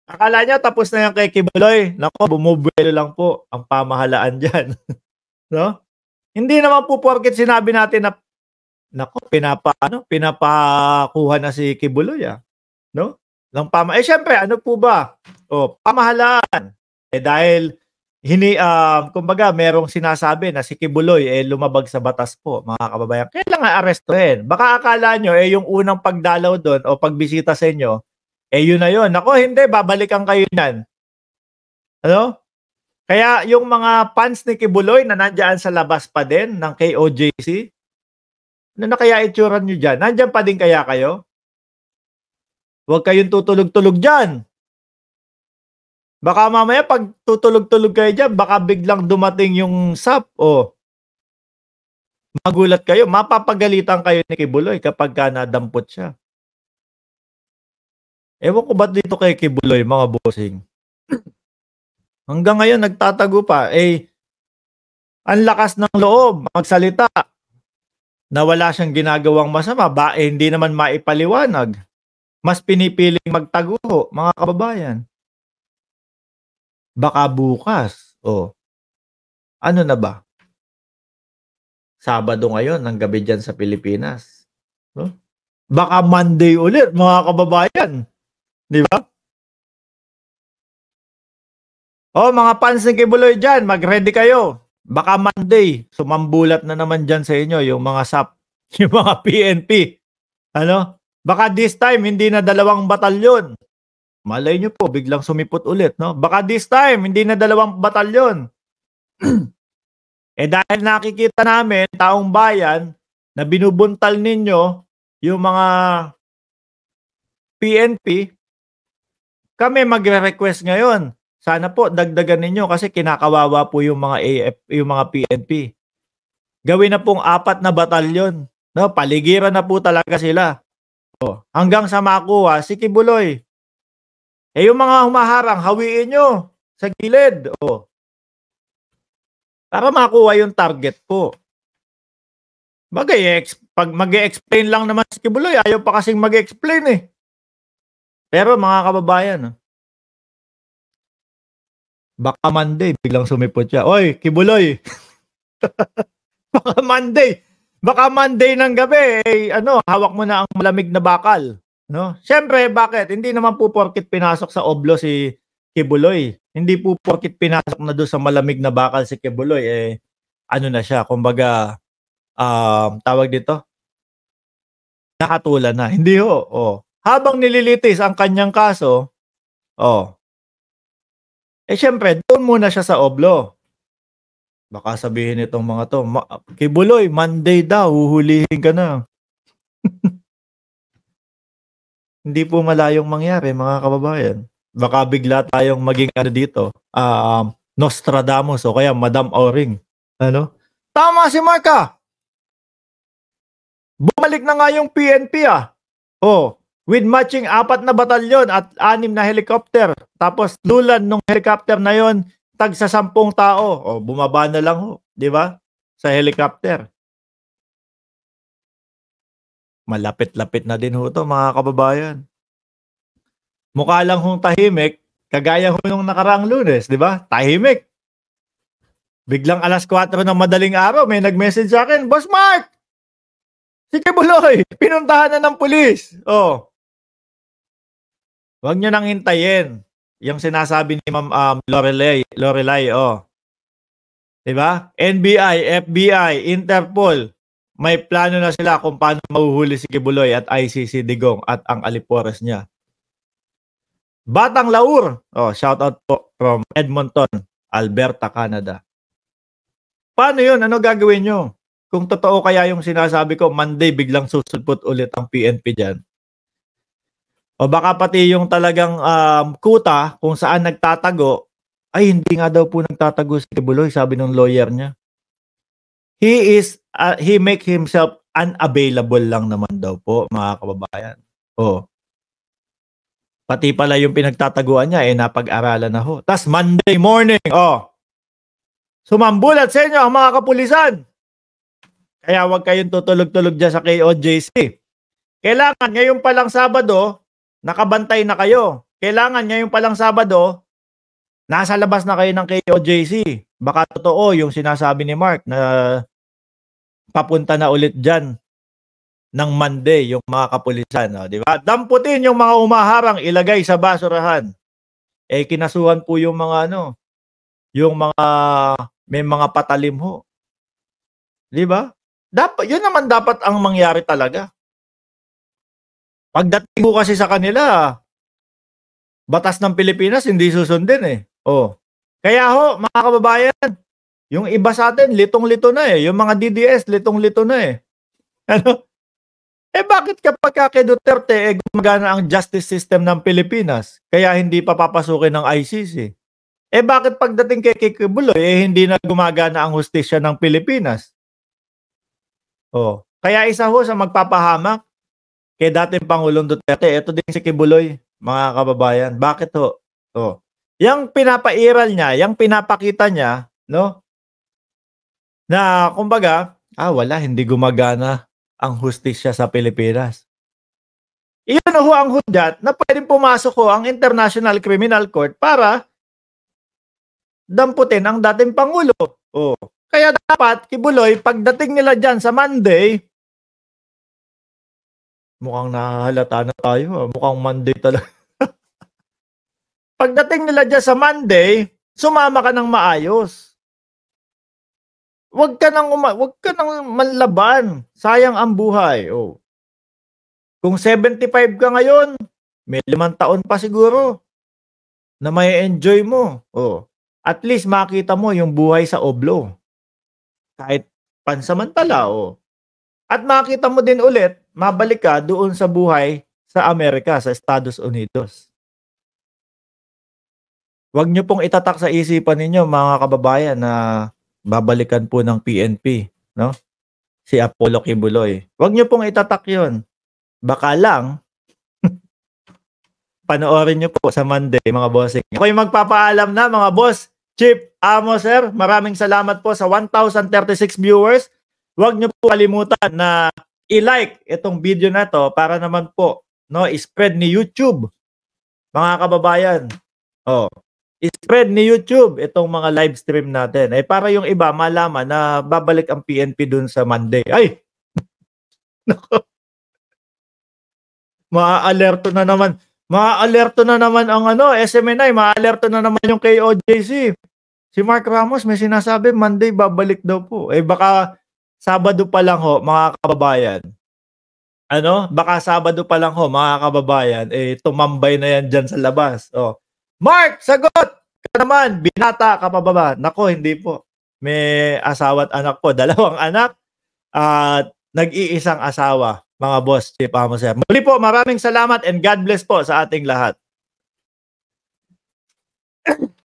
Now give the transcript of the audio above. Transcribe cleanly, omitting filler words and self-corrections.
Akala niya tapos na yan kay Kibuloy. Naku, bumubuelo lang po ang pamahalaan diyan, 'no? Hindi naman po porket sinabi natin na naku, pinapakuha na si Kibuloy, 'no? Siyempre ano po ba, pamahalaan. Dahil kumbaga merong sinasabi na si Kibuloy, lumabag sa batas po, mga kababayan. Kailangan arestuhin. Baka akala niyo, yung unang pagdalaw do'n o pagbisita sa inyo, yun na yun. Naku, hindi, babalikan kayo niyan. Ano? Kaya yung mga fans ni Kibuloy na nandiyan sa labas pa din ng KOJC, ano na kaya itsura niyo diyan? Nandiyan pa din kaya kayo? Huwag kayong tutulog-tulog diyan. Baka mamaya 'pag tutulog-tulog kayo diyan, baka biglang dumating yung SAP, magulat kayo, mapapagalitan kayo ni Kibuloy kapagka nadampot siya. Ewan ko ba't dito kay Kibuloy, mga bossing. Hanggang ngayon nagtatago pa, ang lakas ng loob magsalita na wala siyang ginagawang masama, hindi naman maipaliwanag. Mas pinipiling magtago, mga kababayan. Baka bukas, ano na ba? Sabado ngayon ng gabi diyan sa Pilipinas, 'no? Baka Monday ulit, mga kababayan, 'di ba? Mga fans ni Kibuloy diyan, mag-ready kayo. Baka Monday, sumambulat na naman diyan sa inyo yung mga SAP, yung mga PNP. Ano? Baka this time hindi na 2 batalyon. Malay nyo po, biglang sumipot ulit, no? Baka this time hindi na 2 batalyon. Dahil nakikita namin, taong bayan, na binubuntal ninyo yung mga PNP, kami magre-request ngayon. Sana po dagdagan ninyo kasi kinakawawa po yung mga PNP. Gawin na pong 4 na batalyon, no? Paligiran na po talaga sila. Hanggang sa makuha si Kibuloy. Yung mga humaharang, hawiin nyo sa gilid. Para makuha yung target po. Pag mag-e-explain lang naman si Kibuloy, ayaw pa kasing mag-explain . Pero mga kababayan, baka Monday, biglang sumipot siya. Oy, Kibuloy! Baka Monday ng gabi, hawak mo na ang malamig na bakal. No? Siyempre, bakit? Hindi naman po porkit pinasok sa oblo si Kibuloy. Hindi po porkit pinasok na doon sa malamig na bakal si Kibuloy, ano na siya, kumbaga, tawag dito, nakatulan na. Hindi ho. Habang nililitis ang kanyang kaso, siyempre, doon muna siya sa oblo. Baka sabihin itong mga to, Kibuloy, Monday daw, huhulihin ka na. Hindi po malayong mangyari, mga kababayan. Baka bigla tayong maging dito, Nostradamus o kaya Madam Auring. Ano? Tama si Marka! Bumalik na nga yung PNP with matching 4 na batalyon at 6 na helicopter. Tapos dulan nung helicopter na yon, tagsa 10 tao. Bumaba na lang ho, di ba? Sa helicopter. Malapit-lapit na din ho to, mga kababayan. Mukha lang hong tahimik, kagaya ho nung nakaraang Lunes, di ba? Tahimik. Biglang 4:00 ng madaling araw, may nag-message sa akin, Boss Mark! Si Kibuloy, pinuntahan na ng pulis. Huwag nyo nang hintayin yung sinasabi ni Ma'am Lorelai, diba? NBI, FBI, Interpol, may plano na sila kung paano mahuhuli si Kibuloy at ICC Digong at ang alipores niya. Batang Laur, shout out po from Edmonton, Alberta, Canada. Paano yun? Ano gagawin nyo? Kung totoo kaya yung sinasabi ko, Monday biglang susulpot ulit ang PNP dyan. O baka pati yung talagang kuta kung saan nagtatago, ay hindi nga daw po nagtatago si Kibuloy, sabi ng lawyer niya. He make himself unavailable lang naman daw po, mga kababayan. Pati pala yung pinagtataguan niya, napag-aralan na ho. Tas Monday morning, sumambulat sa inyo ang mga kapulisan. Kaya huwag kayong tutulog-tulog dyan sa KOJC. Kailangan ngayon palang Sabado, nakabantay na kayo. kailangan ngayon palang Sabado, nasa labas na kayo ng KOJC. Baka totoo yung sinasabi ni Mark na papunta na ulit diyan ng Monday yung mga kapulisan, no, di ba? Damputin yung mga umaharang, ilagay sa basurahan. Eh kinasuhan po yung mga ano, yung mga may mga patalim ho. Di ba? Dapat yun naman dapat ang mangyari talaga. Pagdating ko kasi sa kanila, batas ng Pilipinas hindi susundin eh. Oh. Kaya ho, mga kababayan, yung iba sa atin litong-lito na eh. Yung mga DDS litong-lito na eh. Ano? Eh bakit kapag kay Duterte eh gumagana ang justice system ng Pilipinas kaya hindi pa papasukin ng ICC? Eh bakit pagdating kay Kibuloy eh hindi na gumagana ang hustisya ng Pilipinas? Oh, kaya isa ho sa magpapahamak kay dating Pangulong Duterte, ito din si Kibuloy, mga kababayan. Bakit ho? Oh. Yang pinapairal niya, yang pinapakita niya, no? Na kumbaga, wala, hindi gumagana ang hustisya sa Pilipinas. Iyon ho ang hudyat na pwedeng pumasok ho ang International Criminal Court para damputin ang dating Pangulo. Oh. Kaya dapat, Kibuloy, pagdating nila dyan sa Monday, mukhang nahalata na tayo. Mukhang Monday talaga. Pagdating nila dyan sa Monday, sumama ka ng maayos. Huwag ka nang manlaban. Sayang ang buhay. Oh. Kung 75 ka ngayon, may 5 taon pa siguro na may enjoy mo. Oh. At least makita mo yung buhay sa oblo. Kahit pansamantala. Oh. At makita mo din ulit, mabalik ka doon sa buhay sa Amerika, sa Estados Unidos. Huwag niyo pong itatak sa isipan ninyo, mga kababayan, na babalikan po ng PNP, no? Si Apollo Kibuloy. Huwag niyo pong itatak 'yon. Baka lang panoorin niyo po sa Monday, mga bossing. Ako yung magpapaalam na, mga boss. Chief Amo, sir, maraming salamat po sa 1,036 viewers. Huwag niyo po kalimutan na i-like itong video na to para naman po, no, i-spread ni YouTube, mga kababayan. Oh, i-spread ni YouTube itong mga live stream natin. Eh para yung iba malaman na babalik ang PNP dun sa Monday. Ay! Nako. Maa-alerto na naman. Maa-alerto na naman ang SMNI. Maa-alerto na naman yung KOJC. Si Mark Ramos may sinasabi Monday babalik daw po. Eh baka Sabado pa lang ho, mga kababayan. Baka Sabado pa lang ho, mga kababayan. Eh tumambay na yan dyan sa labas. Oh. Mark, sagot! Ka naman, binata ka pa ba? Nako, hindi po. May asawa at anak po. 2 anak at nag-iisang asawa, mga boss, Chief Amo, sir. Muli po, maraming salamat and God bless po sa ating lahat.